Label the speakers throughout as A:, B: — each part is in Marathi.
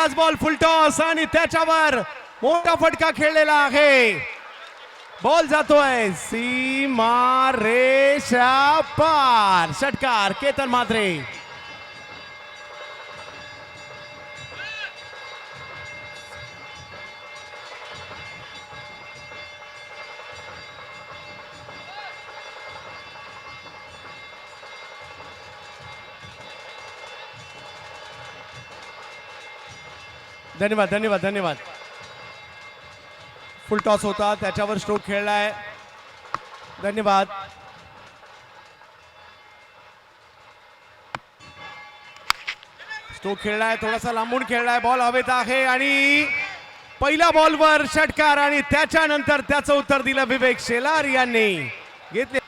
A: पहिलाच बॉल फुल टॉस आणि त्याच्यावर मोठा फटका खेळलेला आहे. बॉल जातोय सीमा रेषा पार. षटकार केतन म्हात्रे. धन्यवाद धन्यवाद धन्यवाद. फुल टॉस होता त्याच्यावर स्ट्रोक खेळलाय. धन्यवाद. स्ट्रोक खेळलाय थोडासा लांबून खेळलाय. बॉल हवेत आहे आणि पहिल्या बॉलवर षटकार आणि त्याच्यानंतर त्याचं उत्तर दिलं विवेक शेलार यांनी. घेतले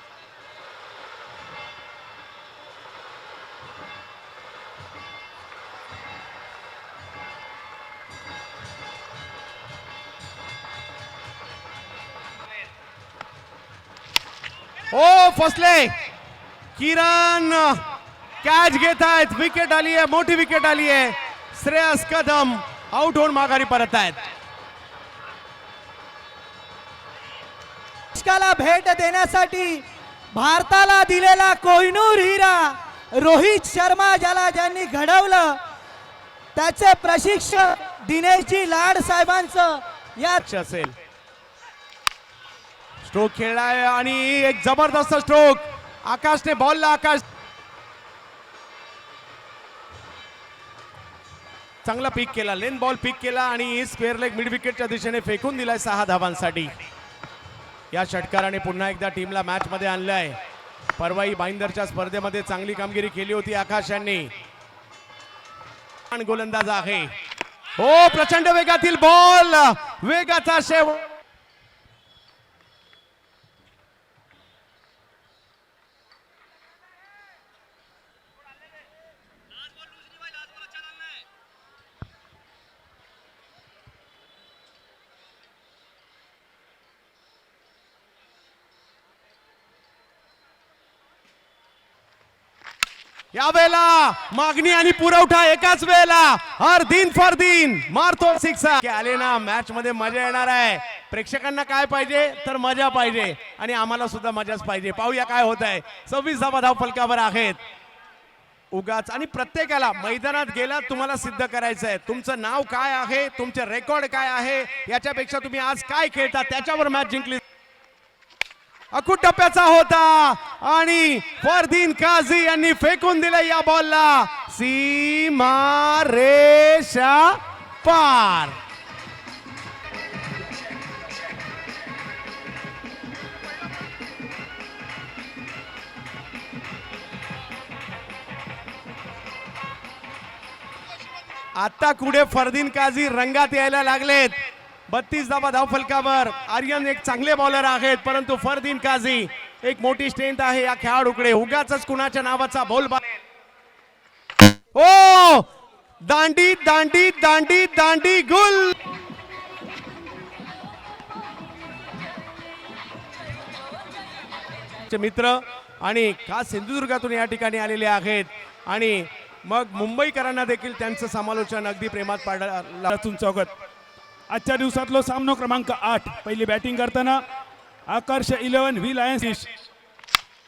A: ओ फसले. किरण कॅच घेत आहेत. विकेट आली आहे. मोठी विकेट आली आहे. श्रेयस कदम आउट होऊन माघारी परत आहेत.
B: ला भेट देण्यासाठी भारताला दिलेला कोहिनूर हिरा रोहित शर्मा ज्यांनी घडवलं त्याचे प्रशिक्षक दिनेशजी लाड साहेबांचं यात
A: असेल. स्ट्रोक खेळलाय आणि एक जबरदस्त स्ट्रोक. आकाशने बॉलला आकाश चांगला पिक केला. लेन बॉल पिक केला आणि स्क्वेअर लेग मिड विकेटच्या दिशेने फेकून दिलाय 6 धावांसाठी. या षटकाराने पुन्हा एकदा टीमला मॅच मध्ये आणलंय. परवाई बाइंदरच्या स्पर्धेमध्ये चांगली कामगिरी केली होती आकाश यांनी. गोलंदाज आहे. हो प्रचंड वेगातील बॉल. वेगाचा शेव. यावेळेला मागणी आणि पुरवठा एकाच वेळेला. हर दिन फॉर दिन मारतो सिक्सर. आले ना मॅच मध्ये मजा येणार आहे. प्रेक्षकांना काय पाहिजे तर मजा पाहिजे आणि आम्हाला सुद्धा मजाच पाहिजे. पाहूया काय होत आहे. 26 धावा धाव फलकावर आहेत. उगाच आणि प्रत्येकाला मैदानात गेला तुम्हाला सिद्ध करायचं आहे. तुमचं नाव काय आहे तुमचे रेकॉर्ड काय आहे याच्यापेक्षा तुम्ही आज काय खेळता त्याच्यावर मॅच जिंकली. अखूट टप्प्याचा होता आणि फरदीन काझी यांनी फेकून दिलं या बॉलला. सीमा रेषा पार. आता कुठे फरदीन काझी रंगात यायला लागलेत. 32 धावा धाव फलकावर. आर्यन एक चांगले बॉलर आहेत परंतु फरदीन काझी एक मोठी स्ट्रेंथ आहे या खेळाडूकडे. उगाच कुणाच्या नावाचा बॉल. ओ दांडी दांडी दांडी दांडी गुल. मित्र आणि खास सिंधुदुर्गातून या ठिकाणी आलेले आहेत आणि मग मुंबईकरांना देखील त्यांचं समालोचन अगदी प्रेमात पाडलं.
C: स्वागत. आजच्या दिवसातलो सामनो क्रमांक 8. पहिली बॅटिंग करताना Akarsh 11 V Lions.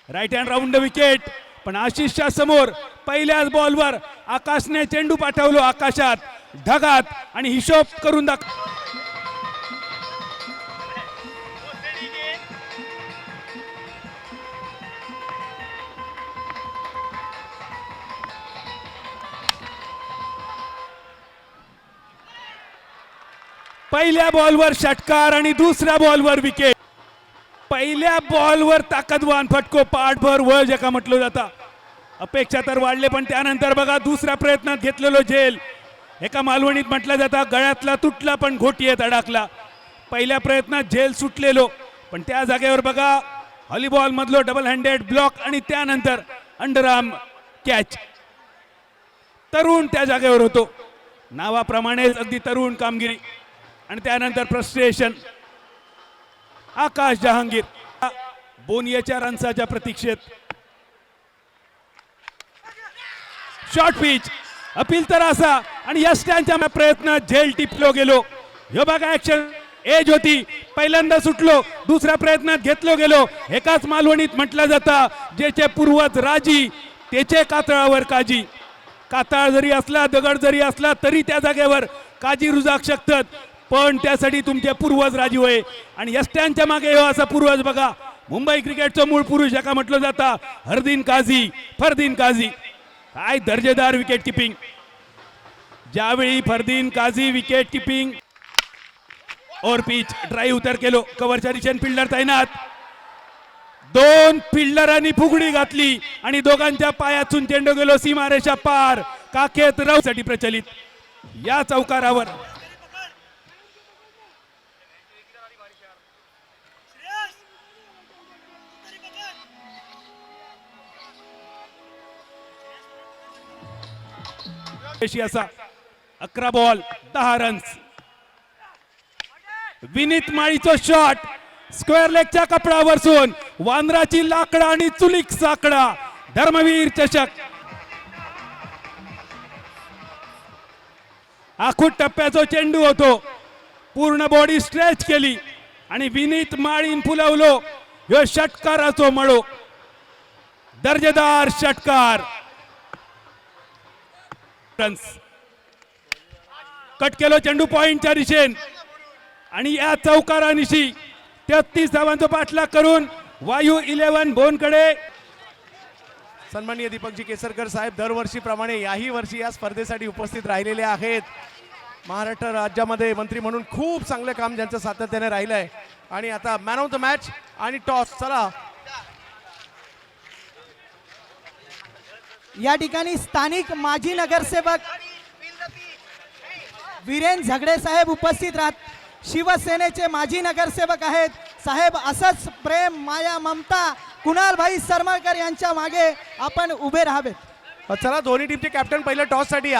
C: Right hand round wicket पण आशिषच्या समोर पहिल्याच बॉलवर आकाशने चेंडू पाठवलो आकाशात ढगात आणि हिशोब करून पहिल्या बॉलवर षटकार आणि दुसऱ्या बॉलवर विकेट. पहिल्या बॉलवर ताकदवान फटको पाठभर वळ ज्याका म्हटलं जातं. अपेक्षा तर वाढले पण त्यानंतर बघा दुसऱ्या प्रयत्नात घेतलेलो झेल. एका मालवणीत म्हटलं जातं गळ्यातला तुटला पण घोटीत अडकला. पहिल्या प्रयत्नात झेल सुटलेलो पण त्या जागेवर बघा व्हॉलीबॉल मधलो डबल हँडेड ब्लॉक आणि त्यानंतर अंडरआर्म कॅच. तरुण त्या जागेवर होतो. नावाप्रमाणे अगदी तरुण कामगिरी आणि त्यानंतर फ्रस्ट्रेशन. आकाश जहांगीर बोनियाच्या रन्साच्या प्रतीक्षेत. शॉर्ट पिच अपील तर असा आणि यष्ट्यांच्या प्रयत्न झेल टिपलो गेलो. ह्यो बघा ऍक्शन एज होती, पहिल्यांदा सुटलो, दुसऱ्या प्रयत्नात घेतलो गेलो. एकाच मालवणीत म्हटलं जातं, जेचे पूर्वज राजी त्याचे कातळावर काजी. कातळ जरी असला, दगड जरी असला तरी त्या जागेवर काजी रुजाक शकतात, पण त्यासाठी तुमचे पूर्वज राजी होय. आणि यष्ट्यांच्या मागे हो असा पूर्वज बघा, मुंबई क्रिकेटचं मूळ पुरुष एका म्हटलं जातं हरदीन काझी, फरदीन काझी. काय दर्जेदार विकेट किपिंग. ज्यावेळी फरदीन काझी विकेट किपिंग और पिच ड्राईव्ह उतर केलो, कव्हरच्या दिशेने फिल्डर तैनात. दोन फिल्डरांनी फुगडी घातली आणि दोघांच्या पायातून चेंडू गेलो सीमारेषा पार. काखेत राहूसाठी प्रचलित या चौकारावर असा 11 बॉल 10 रन्स. विनीत माळीचो शॉट स्क्वेअर लेगच्या कपडावर सोन वांद्राची लाकडा आणि चुलीक साकडा. धर्मवीर चषक आखूट टप्प्याचा चेंडू होतो, पूर्ण बॉडी स्ट्रेच केली आणि विनीत माळीन फुलवलो. ह्यो षटकाराचो मळो, दर्जेदार षटकार. रन्स कट केलो चेंडू पॉइंटच्या दिशेन आणि या चौकारानिशी 33 धावांचा पाठलाग करून वायू 11 भोनकडे.
A: सन्माननीय दीपकजी केसरकर साहेब दरवर्षीप्रमाणे याही वर्षी या स्पर्धेसाठी उपस्थित राहिलेले आहेत. महाराष्ट्र राज्यामध्ये मंत्री म्हणून खूप चांगलं काम ज्यांचं सातत्याने राहिलं आहे. आणि आता मॅन ऑफ द मॅच आणि टॉस. चला
B: या ठिकाणी स्थानिक माजी नगरसेवक वीरेन झगडे साहेब उपस्थित राहत. शिवसेनेचे माजी नगरसेवक आहेत साहेब. असंच प्रेम, माया, ममता कुणालभाई सरमळकर यांच्या मागे आपण उभे राहावेत.
A: चला दोन्ही टीमचे कॅप्टन पहिल्या टॉस साठी या.